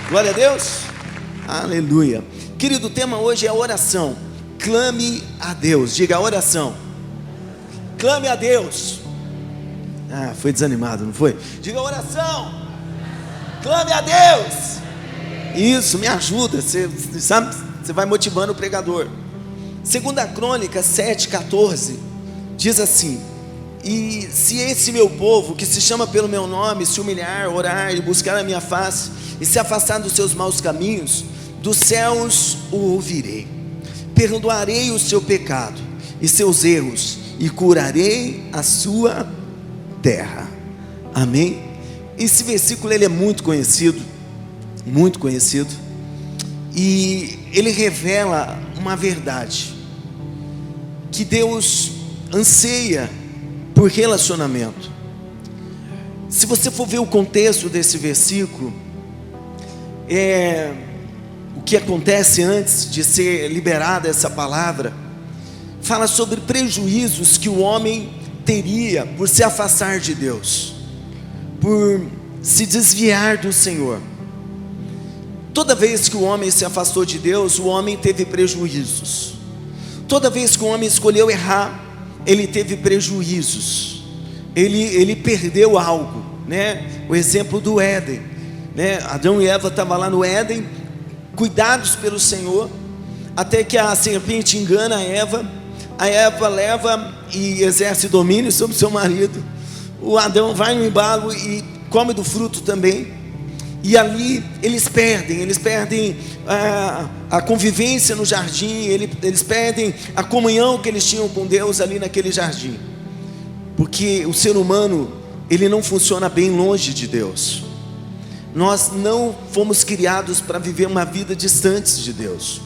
Glória a Deus. Aleluia. Querido, o tema hoje é oração. Clame a Deus. Diga oração. Clame a Deus. Foi desanimado, não foi? Diga oração. Clame a Deus. Isso, me ajuda. Você sabe, você vai motivando o pregador. 2 Crônicas 7:14 diz assim: e se esse meu povo, que se chama pelo meu nome, se humilhar, orar e buscar a minha face, e se afastar dos seus maus caminhos, dos céus o ouvirei, perdoarei o seu pecado e seus erros, e curarei a sua terra. Amém? Esse versículo ele é muito conhecido, e ele revela uma verdade, que Deus anseia por relacionamento. Se você for ver o contexto desse versículo, o que acontece antes de ser liberada essa palavra, fala sobre prejuízos que o homem teria por se afastar de Deus, por se desviar do Senhor. Toda vez que o homem se afastou de Deus, o homem teve prejuízos. Toda vez que o homem escolheu errar, ele teve prejuízos. Ele perdeu algo, né? O exemplo do Éden, né? Adão e Eva estavam lá no Éden, cuidados pelo Senhor, até que a serpente engana a Eva leva e exerce domínio sobre seu marido. O Adão vai no embalo e come do fruto também. E ali eles perdem a convivência no jardim, eles perdem a comunhão que eles tinham com Deus ali naquele jardim, porque o ser humano, ele não funciona bem longe de Deus. Nós não fomos criados para viver uma vida distante de Deus.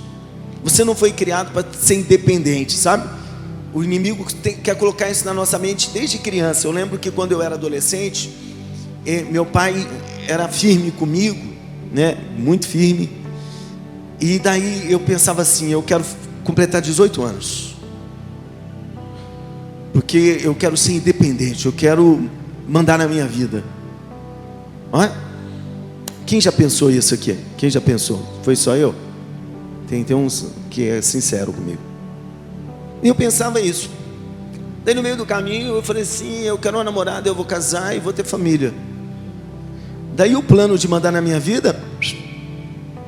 Você não foi criado para ser independente, sabe? O inimigo quer colocar isso na nossa mente desde criança. Eu lembro que quando eu era adolescente, meu pai era firme comigo, né? Muito firme. E daí eu pensava assim: eu quero completar 18 anos, porque eu quero ser independente, eu quero mandar na minha vida. Olha, quem já pensou isso aqui? Quem já pensou? Foi só eu? Tem uns que é sincero comigo. E eu pensava isso. Daí no meio do caminho eu falei assim: eu quero uma namorada, eu vou casar e vou ter família. Daí o plano de mandar na minha vida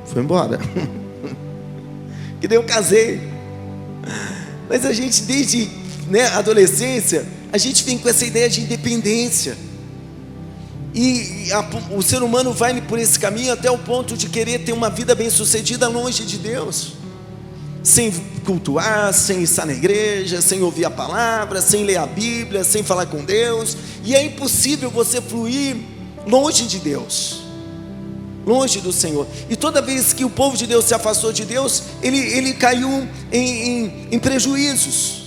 foi embora. Que daí eu casei. Mas a gente desde a adolescência, a gente vem com essa ideia de independência. E o ser humano vai por esse caminho até o ponto de querer ter uma vida bem sucedida longe de Deus, sem cultuar, sem estar na igreja, sem ouvir a palavra, sem ler a Bíblia, sem falar com Deus. E é impossível você fluir longe de Deus, longe do Senhor. E toda vez que o povo de Deus se afastou de Deus, ele caiu em prejuízos.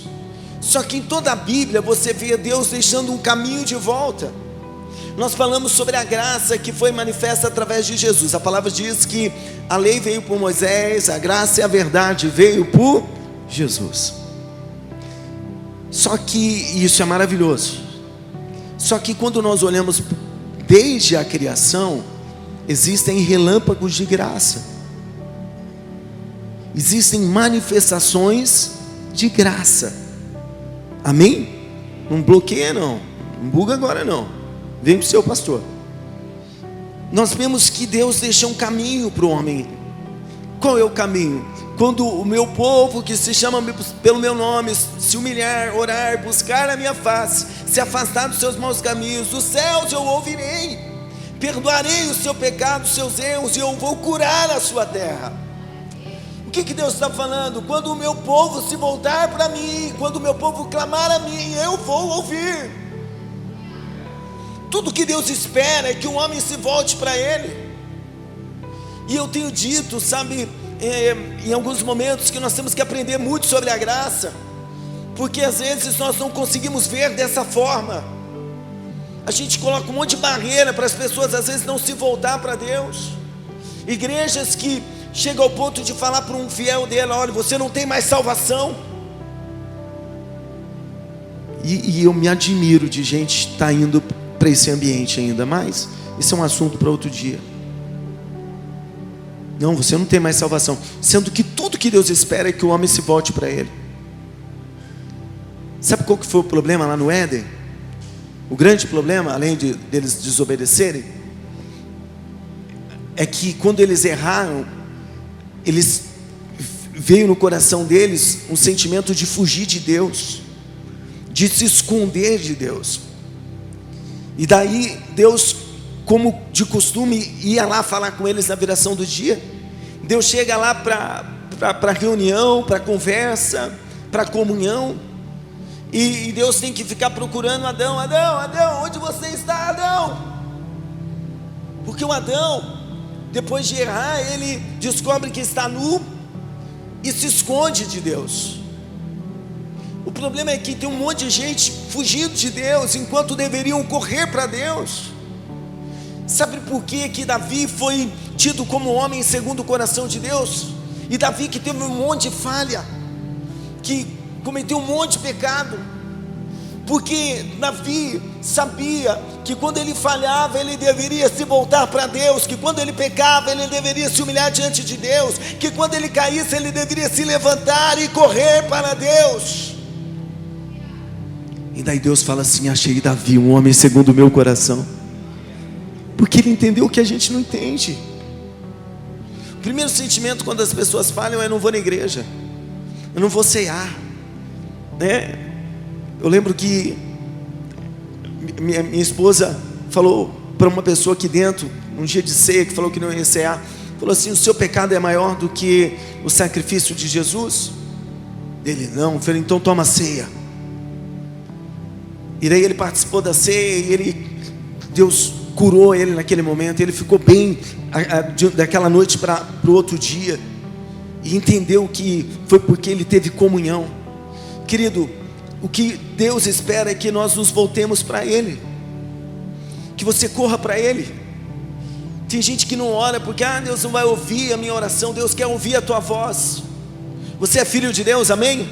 Só que em toda a Bíblia você vê Deus deixando um caminho de volta. Nós falamos sobre a graça que foi manifesta através de Jesus. A palavra diz que a lei veio por Moisés, a graça e a verdade veio por Jesus. Só que isso é maravilhoso. Só que quando nós olhamos desde a criação, existem relâmpagos de graça, existem manifestações de graça. Amém? Não bloqueia não, não buga agora não, vem para o seu pastor. Nós vemos que Deus deixa um caminho para o homem. Qual é o caminho? Quando o meu povo, que se chama pelo meu nome, se humilhar, orar, buscar a minha face, se afastar dos seus maus caminhos, dos céus eu ouvirei, perdoarei o seu pecado, os seus erros, e eu vou curar a sua terra. O que Deus está falando? Quando o meu povo se voltar para mim, quando o meu povo clamar a mim, eu vou ouvir. Tudo que Deus espera é que o homem se volte para Ele. E eu tenho dito, sabe, em alguns momentos, que nós temos que aprender muito sobre a graça, porque às vezes nós não conseguimos ver dessa forma. A gente coloca um monte de barreira para as pessoas às vezes não se voltar para Deus. Igrejas que chegam ao ponto de falar para um fiel dela: olha, você não tem mais salvação. E eu me admiro de gente estar indo para esse ambiente ainda, mas isso é um assunto para outro dia. Não, você não tem mais salvação. Sendo que tudo que Deus espera é que o homem se volte para Ele. Sabe qual que foi o problema lá no Éden? O grande problema, além deles desobedecerem, é que quando eles erraram, veio no coração deles um sentimento de fugir de Deus, de se esconder de Deus. E daí Deus, como de costume, ia lá falar com eles na viração do dia. Deus chega lá para reunião, para conversa, para comunhão. E Deus tem que ficar procurando Adão, onde você está, Adão? Porque o Adão, depois de errar, ele descobre que está nu e se esconde de Deus. O problema é que tem um monte de gente fugindo de Deus, enquanto deveriam correr para Deus. Sabe por que Davi foi tido como homem segundo o coração de Deus? E Davi, que teve um monte de falha, que cometeu um monte de pecado, porque Davi sabia que quando ele falhava, ele deveria se voltar para Deus, que quando ele pecava, ele deveria se humilhar diante de Deus, que quando ele caísse, ele deveria se levantar e correr para Deus. E daí Deus fala assim: achei Davi, um homem segundo o meu coração. Porque ele entendeu o que a gente não entende. O primeiro sentimento quando as pessoas falham é: não vou na igreja, eu não vou cear, né? Eu lembro que minha esposa falou para uma pessoa aqui dentro, um dia de ceia, que falou que não ia cear, falou assim: o seu pecado é maior do que o sacrifício de Jesus? Ele: não. Eu falei: então toma ceia. E daí ele participou da ceia e Deus curou ele naquele momento. Ele ficou bem daquela noite para o outro dia, e entendeu que foi porque ele teve comunhão. Querido, o que Deus espera é que nós nos voltemos para Ele, que você corra para Ele. Tem gente que não ora porque Deus não vai ouvir a minha oração. Deus quer ouvir a tua voz. Você é filho de Deus, amém?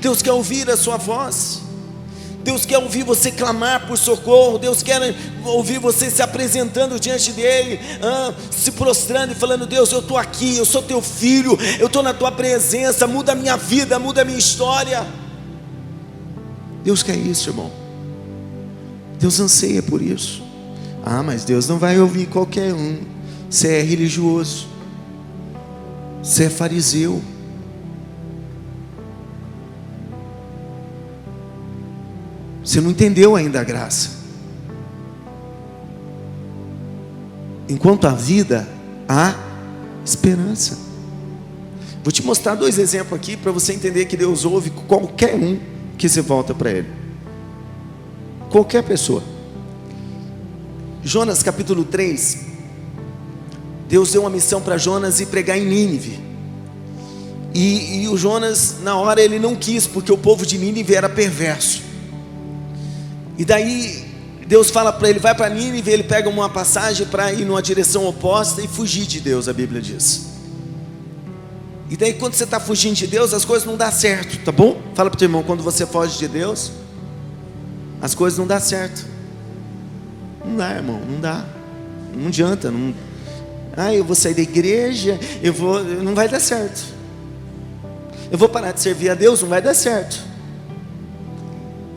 Deus quer ouvir a sua voz. Deus quer ouvir você clamar por socorro. Deus quer ouvir você se apresentando diante dEle, se prostrando e falando: Deus, eu estou aqui, eu sou teu filho, eu estou na tua presença, muda a minha vida, muda a minha história. Deus quer isso, irmão. Deus anseia por isso. Mas Deus não vai ouvir qualquer um. Você é religioso, você é fariseu. Você não entendeu ainda a graça. Enquanto há vida, há esperança. Vou te mostrar 2 exemplos aqui para você entender que Deus ouve qualquer um que se volta para Ele. Qualquer pessoa. Jonas capítulo 3. Deus deu uma missão para Jonas ir pregar em Nínive. E o Jonas, na hora, ele não quis, porque o povo de Nínive era perverso. E daí Deus fala para ele: vai para Nínive. Ele pega uma passagem para ir numa direção oposta e fugir de Deus, a Bíblia diz. E daí quando você está fugindo de Deus, as coisas não dão certo, tá bom? Fala para o teu irmão: quando você foge de Deus, as coisas não dão certo. Não dá, irmão, não dá. Não adianta, não. Eu vou sair da igreja, não vai dar certo. Eu vou parar de servir a Deus, não vai dar certo.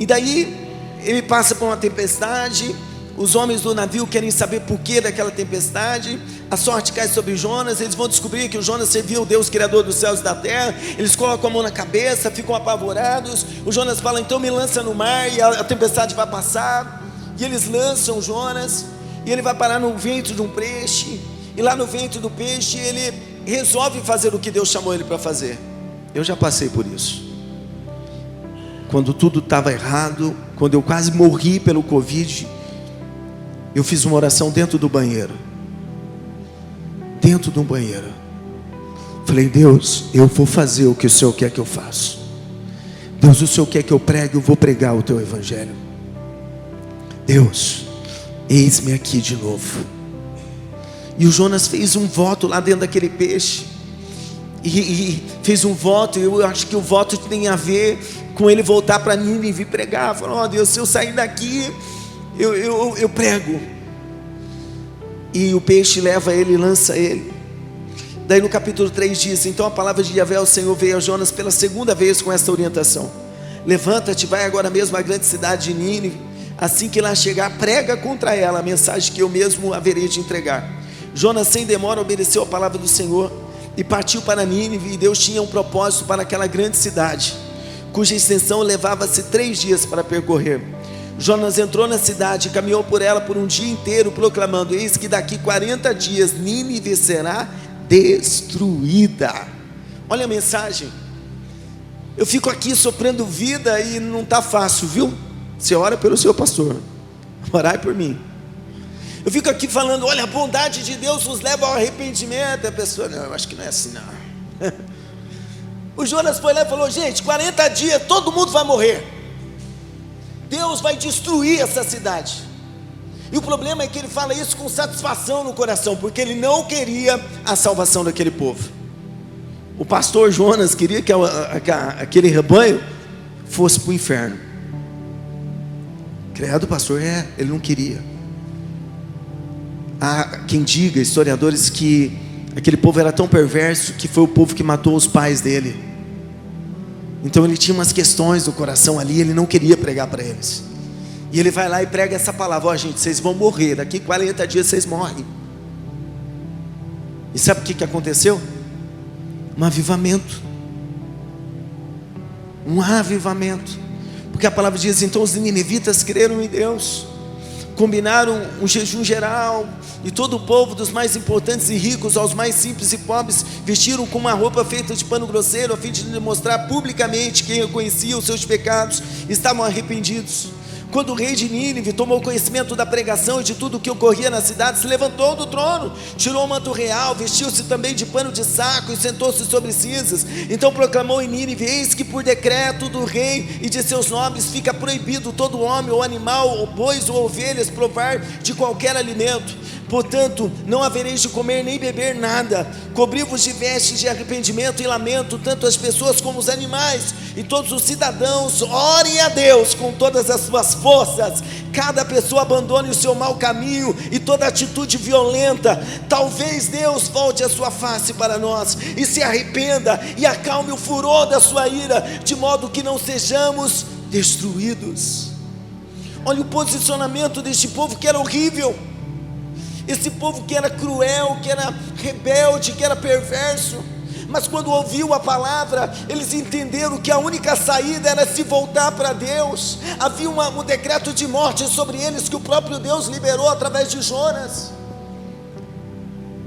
E daí ele passa por uma tempestade. Os homens do navio querem saber por que daquela tempestade. A sorte cai sobre Jonas. Eles vão descobrir que o Jonas servia o Deus Criador dos céus e da terra. Eles colocam a mão na cabeça, ficam apavorados. O Jonas fala: então me lança no mar e a tempestade vai passar. E eles lançam Jonas, e ele vai parar no ventre de um peixe. E lá no ventre do peixe ele resolve fazer o que Deus chamou ele para fazer. Eu já passei por isso. Quando tudo estava errado, quando eu quase morri pelo Covid, eu fiz uma oração dentro do banheiro. Dentro do banheiro. Falei: Deus, eu vou fazer o que o Senhor quer que eu faça. Deus, o Senhor quer que eu pregue, eu vou pregar o teu evangelho. Deus, eis-me aqui de novo. E o Jonas fez um voto lá dentro daquele peixe. E fez um voto. Eu acho que o voto tem a ver com ele voltar para Nínive e pregar. Falou: Deus, se eu sair daqui, eu prego. E o peixe leva ele, lança ele. Daí no capítulo 3 diz: então a palavra de Yahvé, o Senhor, veio a Jonas pela segunda vez com esta orientação: levanta-te, vai agora mesmo à grande cidade de Nínive. Assim que lá chegar, prega contra ela a mensagem que eu mesmo haverei de entregar. Jonas sem demora obedeceu a palavra do Senhor e partiu para Nínive. E Deus tinha um propósito para aquela grande cidade, cuja extensão levava-se 3 dias para percorrer. Jonas entrou na cidade e caminhou por ela por um dia inteiro, proclamando: eis que daqui 40 dias Nínive será destruída. Olha a mensagem. Eu fico aqui soprando vida e não está fácil, viu? Você ora pelo seu pastor, orai por mim. Eu fico aqui falando: olha, a bondade de Deus nos leva ao arrependimento. A pessoa: não, eu acho que não é assim não. O Jonas foi lá e falou: gente, 40 dias todo mundo vai morrer, Deus vai destruir essa cidade. E o problema é que ele fala isso com satisfação no coração, porque ele não queria a salvação daquele povo. O pastor Jonas queria que aquele rebanho fosse para o inferno. Credo, pastor, ele não queria. Há quem diga, historiadores, que aquele povo era tão perverso que foi o povo que matou os pais dele. Então ele tinha umas questões no coração ali, ele não queria pregar para eles. E ele vai lá e prega essa palavra: ó, gente, vocês vão morrer, daqui 40 dias vocês morrem. E sabe o que aconteceu? Um avivamento. Um avivamento. Porque a palavra diz: então os ninivitas creram em Deus, combinaram um jejum geral, e todo o povo, dos mais importantes e ricos aos mais simples e pobres, vestiram com uma roupa feita de pano grosseiro, a fim de demonstrar publicamente quem reconhecia os seus pecados, estavam arrependidos. Quando o rei de Nínive tomou conhecimento da pregação e de tudo o que ocorria na cidade, se levantou do trono, tirou o manto real, vestiu-se também de pano de saco e sentou-se sobre cinzas. Então proclamou em Nínive: eis que por decreto do rei e de seus nobres fica proibido todo homem ou animal, ou bois ou ovelhas, provar de qualquer alimento. Portanto, não havereis de comer nem beber nada. Cobri-vos de vestes de arrependimento e lamento, tanto as pessoas como os animais, e todos os cidadãos orem a Deus com todas as suas forças. Cada pessoa abandone o seu mau caminho e toda atitude violenta. Talvez Deus volte a sua face para nós e se arrependa e acalme o furor da sua ira, de modo que não sejamos destruídos. Olha o posicionamento deste povo, que era horrível. Esse povo que era cruel, que era rebelde, que era perverso. Mas quando ouviu a palavra, eles entenderam que a única saída era se voltar para Deus. Havia um decreto de morte sobre eles que o próprio Deus liberou através de Jonas.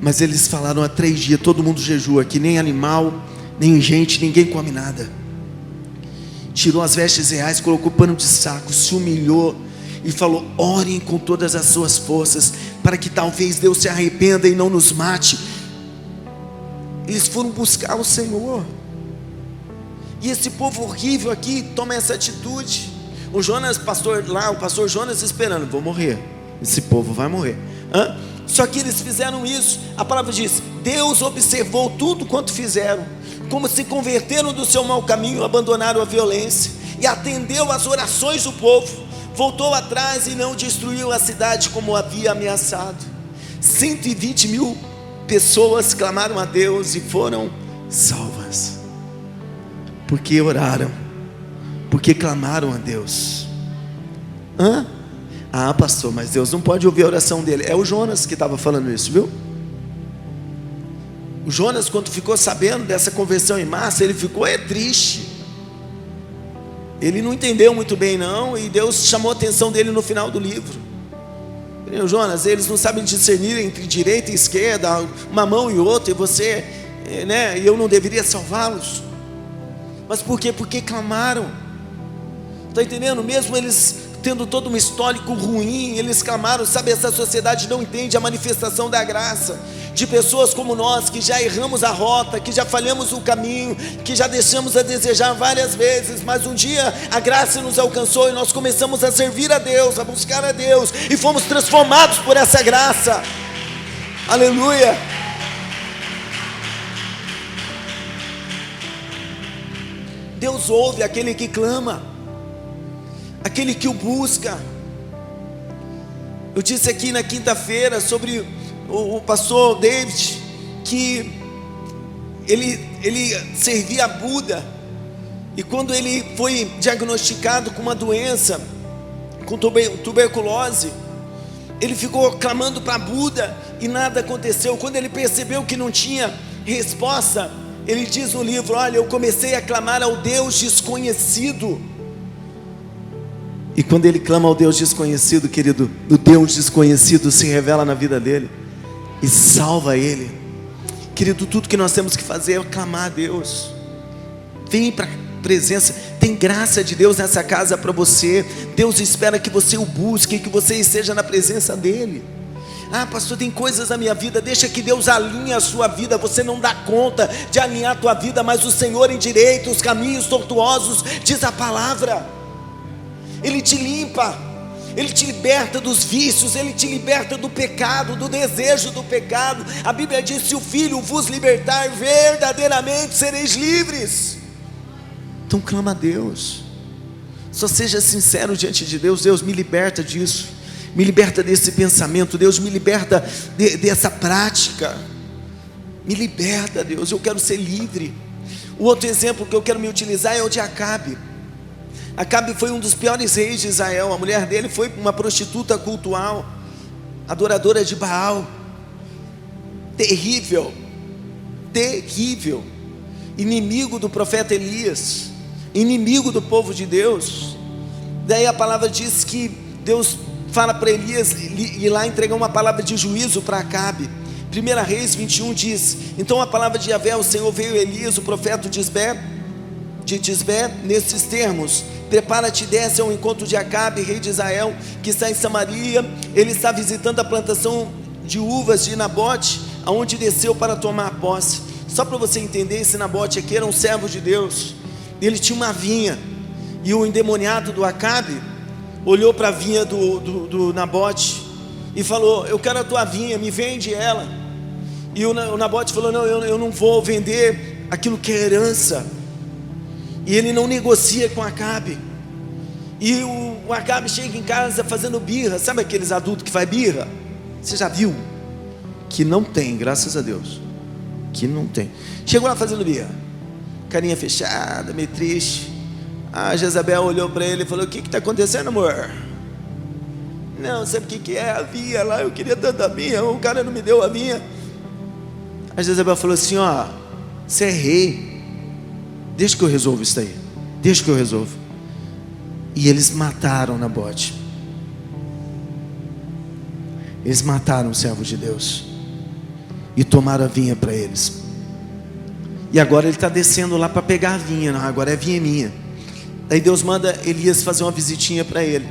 Mas eles falaram: há 3 dias todo mundo jejua, que nem animal, nem gente, ninguém come nada. Tirou as vestes reais, colocou pano de saco, se humilhou e falou: orem com todas as suas forças, para que talvez Deus se arrependa e não nos mate. Eles foram buscar o Senhor. E esse povo horrível aqui toma essa atitude. O Jonas, o pastor Jonas esperando: vou morrer, esse povo vai morrer. Só que eles fizeram isso. A palavra diz: Deus observou tudo quanto fizeram, como se converteram do seu mau caminho, abandonaram a violência e atendeu às orações do povo. Voltou atrás e não destruiu a cidade como havia ameaçado. 120.000 pessoas clamaram a Deus e foram salvas, porque oraram, porque clamaram a Deus. Pastor, mas Deus não pode ouvir a oração dele. É o Jonas que estava falando isso, viu? O Jonas, quando ficou sabendo dessa conversão em massa, ele ficou triste. Ele não entendeu muito bem não, e Deus chamou a atenção dele no final do livro. Jonas, eles não sabem discernir entre direita e esquerda, uma mão e outra, e você, e eu não deveria salvá-los. Mas por quê? Porque clamaram. Está entendendo? Mesmo eles tendo todo um histórico ruim, eles clamaram. Sabe, essa sociedade não entende a manifestação da graça de pessoas como nós, que já erramos a rota, que já falhamos o caminho, que já deixamos a desejar várias vezes, mas um dia a graça nos alcançou e nós começamos a servir a Deus, a buscar a Deus, e fomos transformados por essa graça. Aleluia. Deus ouve aquele que clama, aquele que o busca. Eu disse aqui na quinta-feira sobre o pastor David, que ele servia a Buda, e quando ele foi diagnosticado com uma doença, com tuberculose, ele ficou clamando para Buda e nada aconteceu. Quando ele percebeu que não tinha resposta, ele diz no livro: olha, eu comecei a clamar ao Deus desconhecido. E quando ele clama ao Deus desconhecido, querido, o Deus desconhecido se revela na vida dele e salva ele. Querido, tudo que nós temos que fazer é clamar a Deus. Vem para a presença. Tem graça de Deus nessa casa para você. Deus espera que você o busque, que você esteja na presença dele. Ah, pastor, tem coisas na minha vida. Deixa que Deus alinhe a sua vida. Você não dá conta de alinhar a tua vida, mas o Senhor endireita os caminhos tortuosos, diz a palavra. Ele te limpa, Ele te liberta dos vícios, Ele te liberta do pecado, do desejo do pecado. A Bíblia diz: se o Filho vos libertar, verdadeiramente sereis livres. Então clama a Deus, só seja sincero diante de Deus. Deus, me liberta disso, me liberta desse pensamento, Deus, me liberta dessa prática, me liberta, Deus, eu quero ser livre. O outro exemplo que eu quero me utilizar é o de Acabe. Acabe foi um dos piores reis de Israel. A mulher dele foi uma prostituta cultual, adoradora de Baal. Terrível, terrível. Inimigo do profeta Elias, inimigo do povo de Deus. Daí a palavra diz que Deus fala para Elias ir lá entregar uma palavra de juízo para Acabe. 1 Reis 21 diz: então a palavra de Yahvé, o Senhor, veio a Elias, o profeta de Tisbé, nesses termos: prepara-te e desce ao encontro de Acabe, rei de Israel, que está em Samaria. Ele está visitando a plantação de uvas de Nabote, aonde desceu para tomar posse. Só para você entender, esse Nabote aqui era um servo de Deus. Ele tinha uma vinha, e o endemoniado do Acabe olhou para a vinha do Nabote e falou: eu quero a tua vinha, me vende ela. E o Nabote falou: não, eu não vou vender aquilo que é herança. E ele não negocia com Acabe. E o Acabe chega em casa fazendo birra. Sabe aqueles adultos que faz birra? Você já viu? Que não tem, graças a Deus, que não tem. Chegou lá fazendo birra, carinha fechada, meio triste. A Jezabel olhou para ele e falou: o que está acontecendo, amor? Não, sabe o que é? A vinha lá, eu queria tanto a vinha, o cara não me deu a vinha. A Jezabel falou assim: ó, você é rei, deixa que eu resolvo isso aí, deixa que eu resolvo. E eles mataram Nabote. Eles mataram o servo de Deus e tomaram a vinha para eles. E agora ele está descendo lá para pegar a vinha. Não, agora a vinha é minha. Aí Deus manda Elias fazer uma visitinha para ele.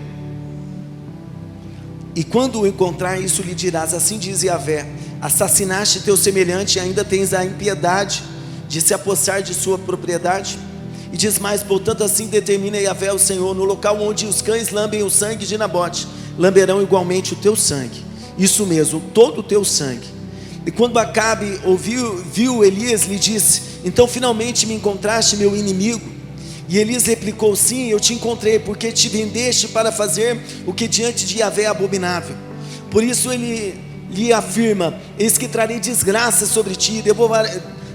E quando o encontrar, isso lhe dirás: assim diz Yahvé, assassinaste teu semelhante e ainda tens a impiedade de se apossar de sua propriedade. E diz mais: portanto assim determina Yahvé o Senhor: no local onde os cães lambem o sangue de Nabote, lamberão igualmente o teu sangue. Isso mesmo, todo o teu sangue. E quando Acabe viu Elias, lhe disse: então finalmente me encontraste, meu inimigo? E Elias replicou: sim, eu te encontrei, porque te vendeste para fazer o que diante de Yahvé é abominável. Por isso ele lhe afirma: eis que trarei desgraça sobre ti,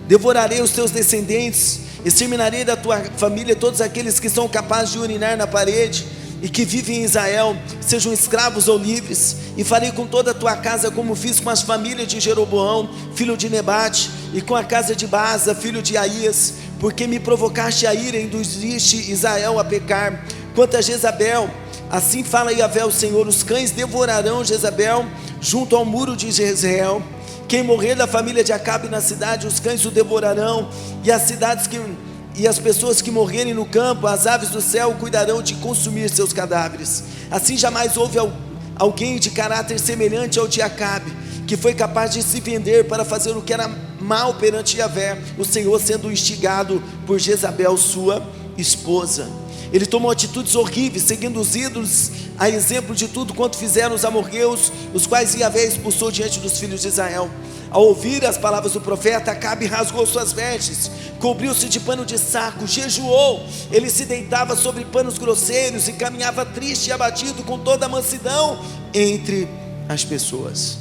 devorarei os teus descendentes, exterminarei da tua família todos aqueles que são capazes de urinar na parede e que vivem em Israel, sejam escravos ou livres. E farei com toda a tua casa como fiz com as famílias de Jeroboão, filho de Nebate, e com a casa de Baasa, filho de Aías, porque me provocaste a ira e induziste Israel a pecar. Quanto a Jezabel, assim fala Yahvé o Senhor: os cães devorarão Jezabel junto ao muro de Jezreel. Quem morrer da família de Acabe na cidade, os cães o devorarão, e as pessoas que morrerem no campo, as aves do céu cuidarão de consumir seus cadáveres. Assim jamais houve alguém de caráter semelhante ao de Acabe, que foi capaz de se vender para fazer o que era mal perante Yahvé, o Senhor, sendo instigado por Jezabel, sua esposa. Ele tomou atitudes horríveis, seguindo os ídolos, a exemplo de tudo quanto fizeram os amorreus, os quais Yahvé expulsou diante dos filhos de Israel. Ao ouvir as palavras do profeta, Acabe rasgou suas vestes, cobriu-se de pano de saco, jejuou. Ele se deitava sobre panos grosseiros e caminhava triste e abatido com toda a mansidão entre as pessoas.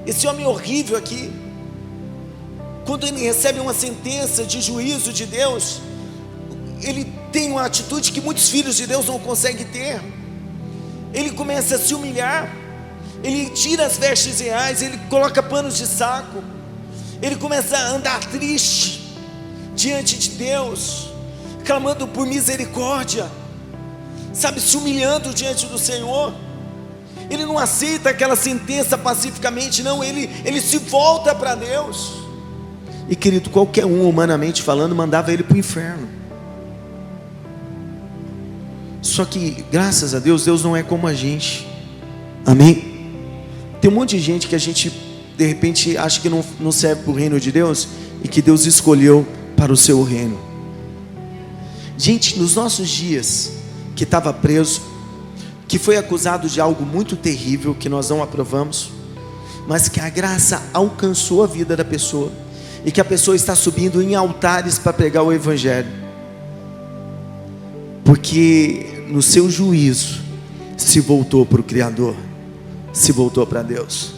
Esse homem horrível aqui, quando ele recebe uma sentença de juízo de Deus, ele tem uma atitude que muitos filhos de Deus não conseguem ter. Ele começa a se humilhar, ele tira as vestes reais, ele coloca panos de saco, ele começa a andar triste diante de Deus, clamando por misericórdia, sabe, se humilhando diante do Senhor. Ele não aceita aquela sentença pacificamente, não, ele se volta para Deus. E querido, qualquer um, humanamente falando, mandava ele para o inferno. Só que, graças a Deus, Deus não é como a gente, amém? Tem um monte de gente que a gente, de repente, acha que não serve para o reino de Deus, e que Deus escolheu para o seu reino. Gente, nos nossos dias, que estava preso, que foi acusado de algo muito terrível, que nós não aprovamos, mas que a graça alcançou a vida da pessoa, e que a pessoa está subindo em altares para pregar o Evangelho, porque no seu juízo se voltou para o Criador, se voltou para Deus.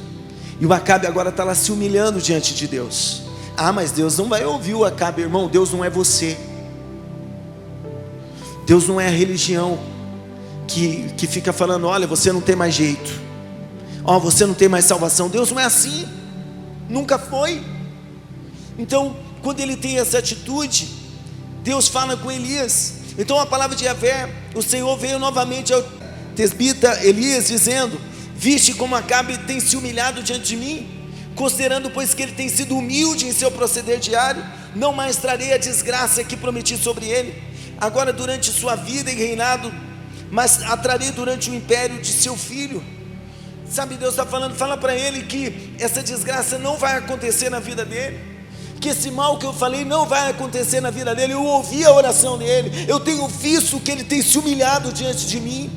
E o Acabe agora está lá se humilhando diante de Deus. Ah, mas Deus não vai ouvir o Acabe, irmão. Deus não é você, Deus não é a religião que fica falando, olha, você não tem mais jeito, ó, você não tem mais salvação. Deus não é assim, nunca foi. Então, quando ele tem essa atitude, Deus fala com Elias. Então a palavra de Yahvé, o Senhor veio novamente ao tesbita Elias, dizendo: viste como Acabe tem se humilhado diante de mim? Considerando, pois, que ele tem sido humilde em seu proceder diário, não mais trarei a desgraça que prometi sobre ele, agora durante sua vida e reinado, mas a trarei durante o império de seu filho. Sabe, Deus está falando, fala para ele que essa desgraça não vai acontecer na vida dele, que esse mal que eu falei não vai acontecer na vida dele. Eu ouvi a oração dele, eu tenho visto que ele tem se humilhado diante de mim.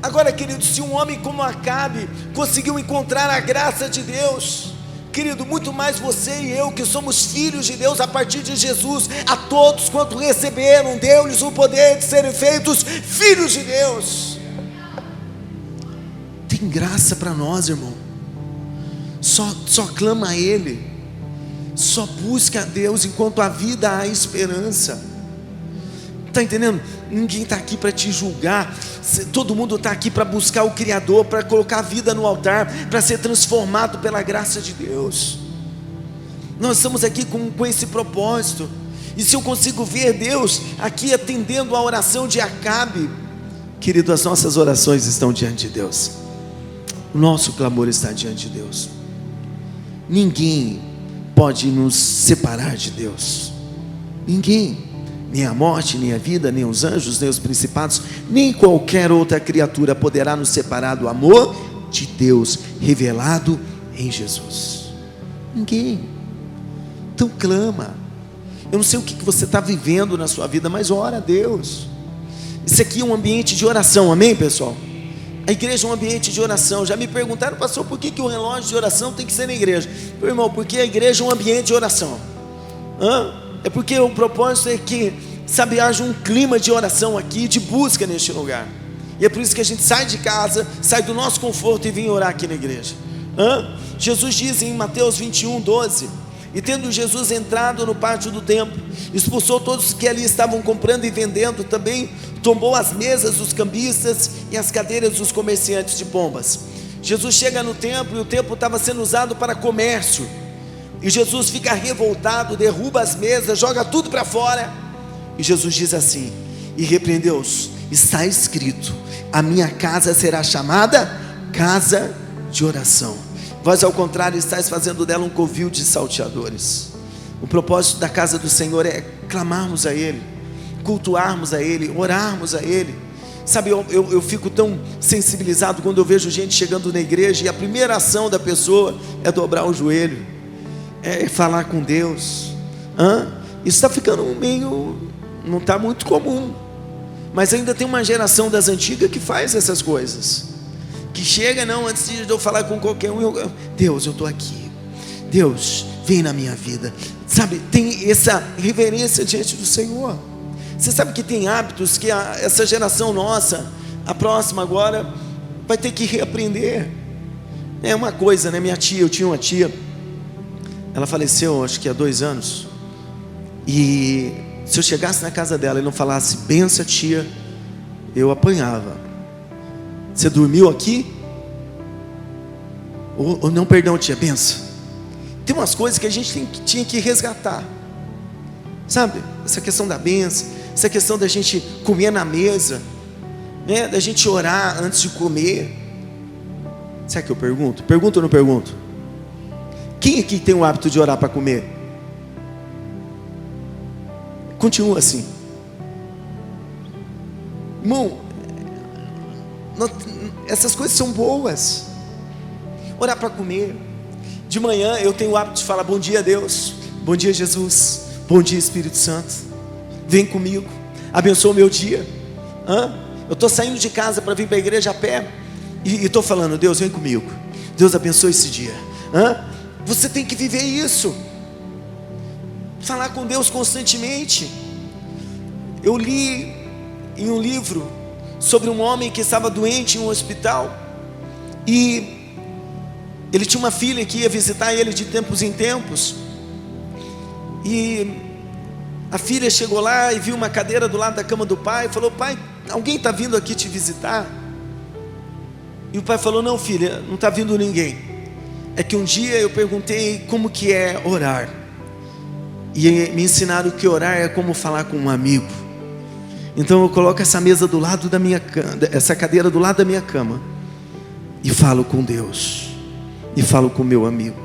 Agora, querido, se um homem como Acabe conseguiu encontrar a graça de Deus, querido, muito mais você e eu, que somos filhos de Deus a partir de Jesus, a todos quanto receberam, deu-lhes o poder de serem feitos filhos de Deus. Tem graça para nós, irmão. Só clama a Ele, só busca a Deus enquanto a vida há esperança. Está entendendo? Ninguém está aqui para te julgar. Todo mundo está aqui para buscar o Criador, para colocar a vida no altar, para ser transformado pela graça de Deus. Nós estamos aqui com esse propósito. E se eu consigo ver Deus aqui atendendo a oração de Acabe, querido, as nossas orações estão diante de Deus, o nosso clamor está diante de Deus. Ninguém pode nos separar de Deus, ninguém. Nem a morte, nem a vida, nem os anjos, nem os principados, nem qualquer outra criatura poderá nos separar do amor de Deus revelado em Jesus. Ninguém. Então clama. Eu não sei o que você está vivendo na sua vida, mas ora a Deus. Isso aqui é um ambiente de oração, amém, pessoal? A igreja é um ambiente de oração. Já me perguntaram, pastor, por que o relógio de oração tem que ser na igreja? Meu irmão, porque a igreja é um ambiente de oração. É porque o propósito é que, sabe, haja um clima de oração aqui, de busca neste lugar. E é por isso que a gente sai de casa, sai do nosso conforto e vem orar aqui na igreja. Jesus diz em Mateus 21:12: e tendo Jesus entrado no pátio do templo, expulsou todos que ali estavam comprando e vendendo, também tombou as mesas dos cambistas e as cadeiras dos comerciantes de pombas. Jesus chega no templo e o templo estava sendo usado para comércio. E Jesus fica revoltado, derruba as mesas, joga tudo para fora. E Jesus diz assim, e repreendeu-os: está escrito, a minha casa será chamada casa de oração. Vós, ao contrário, estáis fazendo dela um covil de salteadores. O propósito da casa do Senhor é clamarmos a Ele, cultuarmos a Ele, orarmos a Ele. Sabe, eu fico tão sensibilizado quando eu vejo gente chegando na igreja e a primeira ação da pessoa é dobrar o joelho, é falar com Deus. Isso está ficando meio, não está muito comum, mas ainda tem uma geração das antigas que faz essas coisas, que chega, não, antes de eu falar com qualquer um, Deus, eu estou aqui, Deus, vem na minha vida, sabe, tem essa reverência diante do Senhor. Você sabe que tem hábitos que essa geração nossa, a próxima agora, vai ter que reaprender. É uma coisa, né, minha tia, eu tinha uma tia, Ela faleceu, acho que há 2 anos. E se eu chegasse na casa dela e não falasse benção tia, eu apanhava. Você dormiu aqui? Ou não, perdão tia, benção. Tem umas coisas que a gente tinha que resgatar, sabe? Essa questão da benção, essa questão da gente comer na mesa, né? Da gente orar antes de comer. Será que eu pergunto? Pergunto ou não pergunto? Quem aqui tem o hábito de orar para comer? Continua assim. Irmão, essas coisas são boas. Orar para comer. De manhã eu tenho o hábito de falar: bom dia Deus, bom dia Jesus, bom dia Espírito Santo, vem comigo, abençoa o meu dia. Eu estou saindo de casa para vir para a igreja a pé, e estou falando: Deus vem comigo, Deus abençoa esse dia. Você tem que viver isso, falar com Deus constantemente. Eu li em um livro sobre um homem que estava doente em um hospital, e ele tinha uma filha que ia visitar ele de tempos em tempos, e a filha chegou lá e viu uma cadeira do lado da cama do pai, e falou: pai, alguém está vindo aqui te visitar? E o pai falou: não filha, não está vindo ninguém, é que um dia eu perguntei como que é orar, e me ensinaram que orar é como falar com um amigo. Então eu coloco essa mesa do lado da minha cama, essa cadeira do lado da minha cama, e falo com Deus, e falo com meu amigo.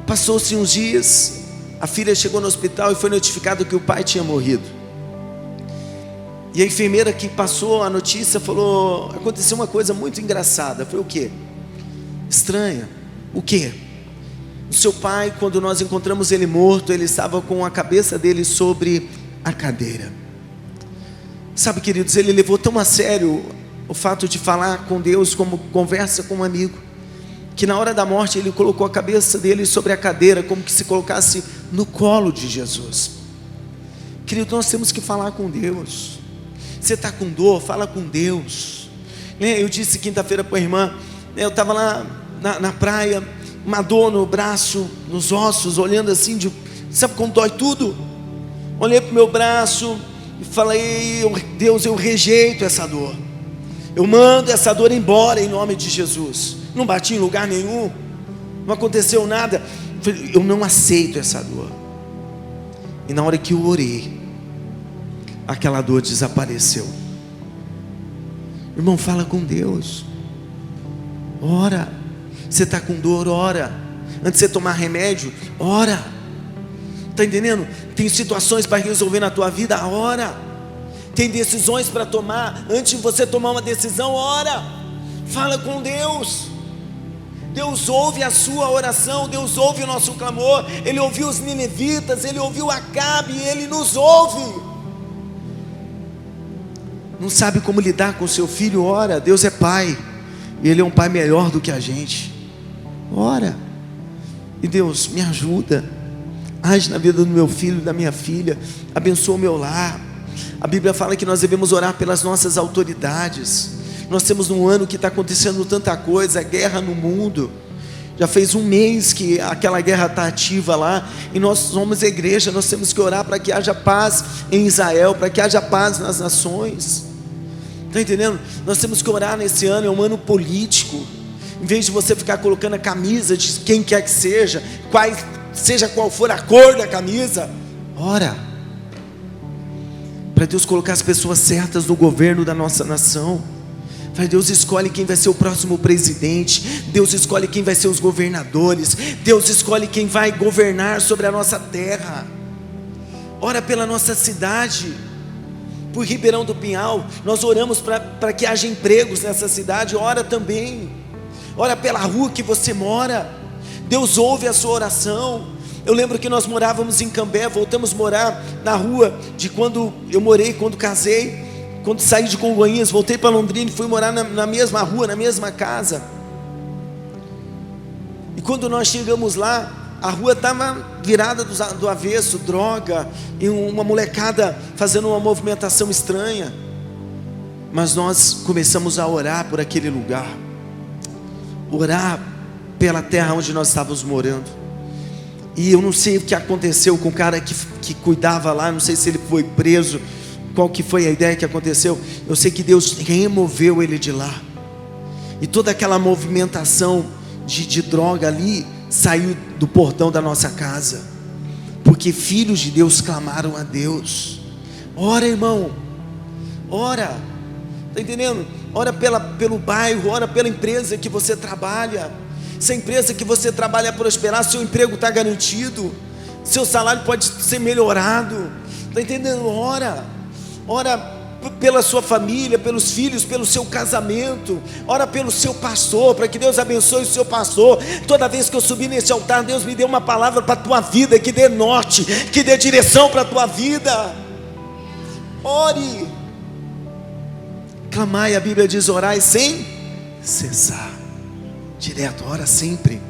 Passou-se uns dias, a filha chegou no hospital e foi notificado que o pai tinha morrido. E a enfermeira que passou a notícia falou: aconteceu uma coisa muito engraçada. Foi o quê? Estranha. O quê? O seu pai, quando nós encontramos ele morto, ele estava com a cabeça dele sobre a cadeira. Sabe, queridos, ele levou tão a sério o fato de falar com Deus como conversa com um amigo, que na hora da morte ele colocou a cabeça dele sobre a cadeira, como que se colocasse no colo de Jesus. Querido, nós temos que falar com Deus. Você está com dor? Fala com Deus. Eu disse quinta-feira para a irmã, eu estava lá na praia, uma dor no braço, nos ossos, olhando assim, sabe como dói tudo? Olhei para o meu braço e falei: Deus, eu rejeito essa dor, eu mando essa dor embora em nome de Jesus. Não bati em lugar nenhum, não aconteceu nada. Eu não aceito essa dor. E na hora que eu orei, aquela dor desapareceu. Irmão, fala com Deus. Ora. Você está com dor? Ora. Antes de você tomar remédio, ora. Está entendendo? Tem situações para resolver na tua vida, ora. Tem decisões para tomar. Antes de você tomar uma decisão, ora. Fala com Deus. Deus ouve a sua oração, Deus ouve o nosso clamor. Ele ouviu os ninivitas, Ele ouviu Acabe, Ele nos ouve. Não sabe como lidar com seu filho? Ora. Deus é pai, e Ele é um pai melhor do que a gente. Ora. E Deus, me ajuda, age na vida do meu filho, da minha filha, abençoa o meu lar. A Bíblia fala que nós devemos orar pelas nossas autoridades. Nós temos um ano que está acontecendo tanta coisa, guerra no mundo. Já fez 1 mês que aquela guerra está ativa lá, e nós somos a igreja, nós temos que orar para que haja paz em Israel, para que haja paz nas nações. Está entendendo? Nós temos que orar nesse ano, é um ano político. Em vez de você ficar colocando a camisa de quem quer que seja, seja qual for a cor da camisa, ora para Deus colocar as pessoas certas no governo da nossa nação. Deus escolhe quem vai ser o próximo presidente, Deus escolhe quem vai ser os governadores, Deus escolhe quem vai governar sobre a nossa terra. Ora pela nossa cidade, por Ribeirão do Pinhal, nós oramos para que haja empregos nessa cidade. Ora também, ora pela rua que você mora, Deus ouve a sua oração. Eu lembro que nós morávamos em Cambé, voltamos a morar na rua de quando eu morei, quando casei. Quando saí de Congonhas, voltei para Londrina e fui morar na mesma rua, na mesma casa. E quando nós chegamos lá, a rua estava virada do avesso, droga, e uma molecada fazendo uma movimentação estranha. Mas nós começamos a orar por aquele lugar, orar pela terra onde nós estávamos morando. E eu não sei o que aconteceu com o cara que cuidava lá, não sei se ele foi preso, qual que foi a ideia que aconteceu. Eu sei que Deus removeu ele de lá. E toda aquela movimentação de droga ali saiu do portão da nossa casa, porque filhos de Deus clamaram a Deus. Ora, irmão, ora, está entendendo? Ora pelo bairro, ora pela empresa que você trabalha. Se a empresa que você trabalha prosperar, seu emprego está garantido, seu salário pode ser melhorado, está entendendo? Ora pela sua família, pelos filhos, pelo seu casamento, ora pelo seu pastor, para que Deus abençoe o seu pastor. Toda vez que eu subir nesse altar, Deus me dê uma palavra para a tua vida, que dê norte, que dê direção para a tua vida. Ore, clamai, a Bíblia diz: orai sem cessar, direto, ora sempre,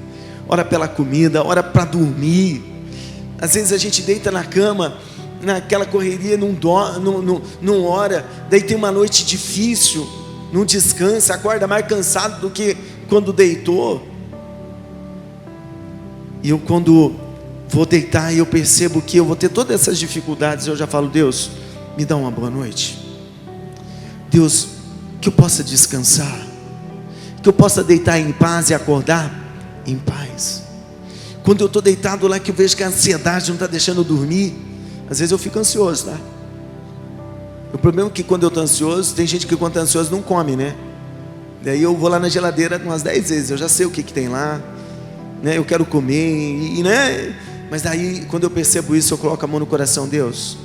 ora pela comida, ora para dormir. Às vezes a gente deita na cama, naquela correria, não ora, daí tem uma noite difícil, não descansa, acorda mais cansado do que quando deitou. E eu, quando vou deitar, eu percebo que eu vou ter todas essas dificuldades, eu já falo: Deus, me dá uma boa noite, Deus, que eu possa descansar, que eu possa deitar em paz e acordar em paz. Quando eu estou deitado lá, que eu vejo que a ansiedade não está deixando eu dormir, às vezes eu fico ansioso, tá? O problema é que quando eu estou ansioso, tem gente que quando está ansioso não come, né? Daí eu vou lá na geladeira umas 10 vezes, eu já sei o que tem lá, né? Eu quero comer, né? Mas daí, quando eu percebo isso, eu coloco a mão no coração: Deus,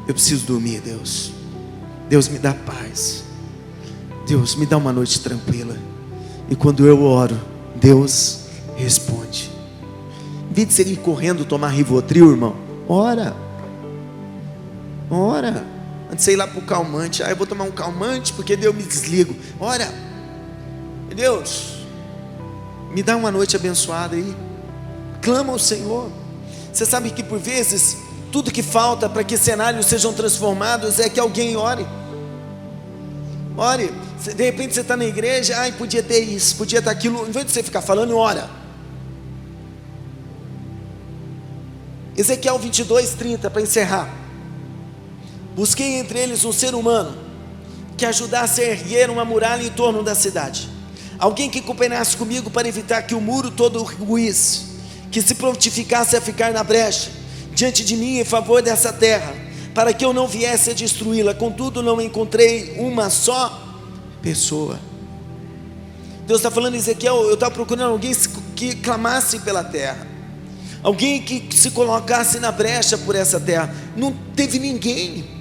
eu preciso dormir, Deus. Deus, me dá paz. Deus, me dá uma noite tranquila. E quando eu oro, Deus responde. Em vez de você ir correndo tomar Rivotril, irmão, ora. Antes de você ir lá para o calmante, eu vou tomar um calmante porque Deus me desligo. Ora, Deus, me dá uma noite abençoada aí. Clama ao Senhor. Você sabe que por vezes tudo que falta para que cenários sejam transformados é que alguém ore. Ore. De repente você está na igreja, podia ter isso, podia ter aquilo. Em vez de você ficar falando, ora. Ezequiel 22:30, para encerrar. Busquei entre eles um ser humano que ajudasse a erguer uma muralha em torno da cidade. Alguém que cooperasse comigo para evitar que o muro todo ruísse, que se prontificasse a ficar na brecha diante de mim em favor dessa terra, para que eu não viesse a destruí-la. Contudo, não encontrei uma só pessoa. Deus está falando: Ezequiel, eu estava procurando alguém que clamasse pela terra, alguém que se colocasse na brecha por essa terra. Não teve ninguém.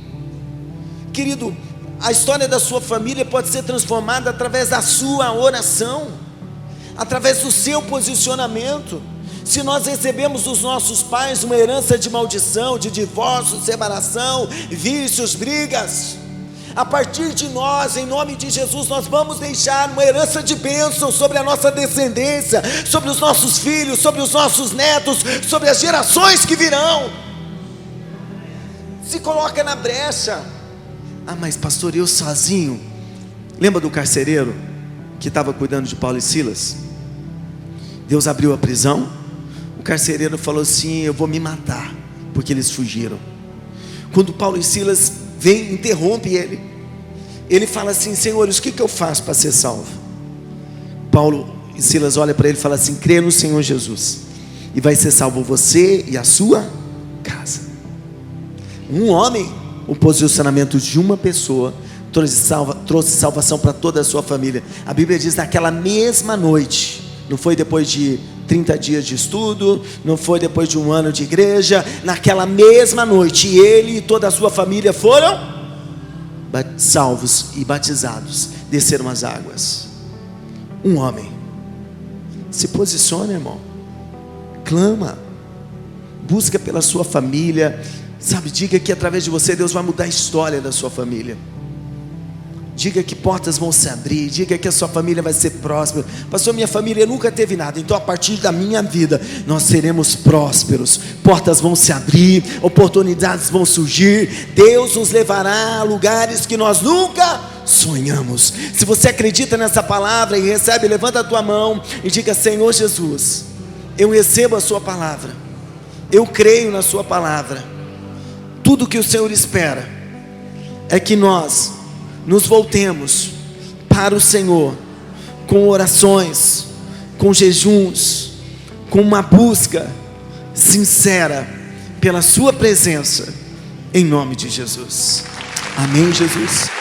Querido, a história da sua família pode ser transformada através da sua oração, através do seu posicionamento. Se nós recebemos dos nossos pais uma herança de maldição, de divórcio, separação, vícios, brigas, a partir de nós, em nome de Jesus, nós vamos deixar uma herança de bênção sobre a nossa descendência, sobre os nossos filhos, sobre os nossos netos, sobre as gerações que virão. Se coloca na brecha. Mas pastor, eu sozinho? Lembra do carcereiro que estava cuidando de Paulo e Silas? Deus abriu a prisão. O carcereiro falou assim: eu vou me matar, porque eles fugiram. Quando Paulo e Silas vem, interrompe ele fala assim: senhores, o que eu faço para ser salvo? Paulo e Silas olham para ele e falam assim: crê no Senhor Jesus, e vai ser salvo você e a sua casa. Um homem, o posicionamento de uma pessoa trouxe salvação para toda a sua família. A Bíblia diz: naquela mesma noite, não foi depois de 30 dias de estudo, não foi depois de um ano de igreja, naquela mesma noite, ele e toda a sua família foram salvos e batizados, desceram as águas. Um homem. Se posiciona, irmão, clama, busca pela sua família, sabe, diga que através de você Deus vai mudar a história da sua família. Diga que portas vão se abrir. Diga que a sua família vai ser próspera. Pastor, minha família nunca teve nada, então a partir da minha vida nós seremos prósperos. Portas vão se abrir, oportunidades vão surgir. Deus nos levará a lugares que nós nunca sonhamos. Se você acredita nessa palavra e recebe, levanta a tua mão e diga: Senhor Jesus, eu recebo a sua palavra, eu creio na sua palavra. Tudo que o Senhor espera é que nós nos voltemos para o Senhor com orações, com jejuns, com uma busca sincera pela sua presença, em nome de Jesus. Amém, Jesus.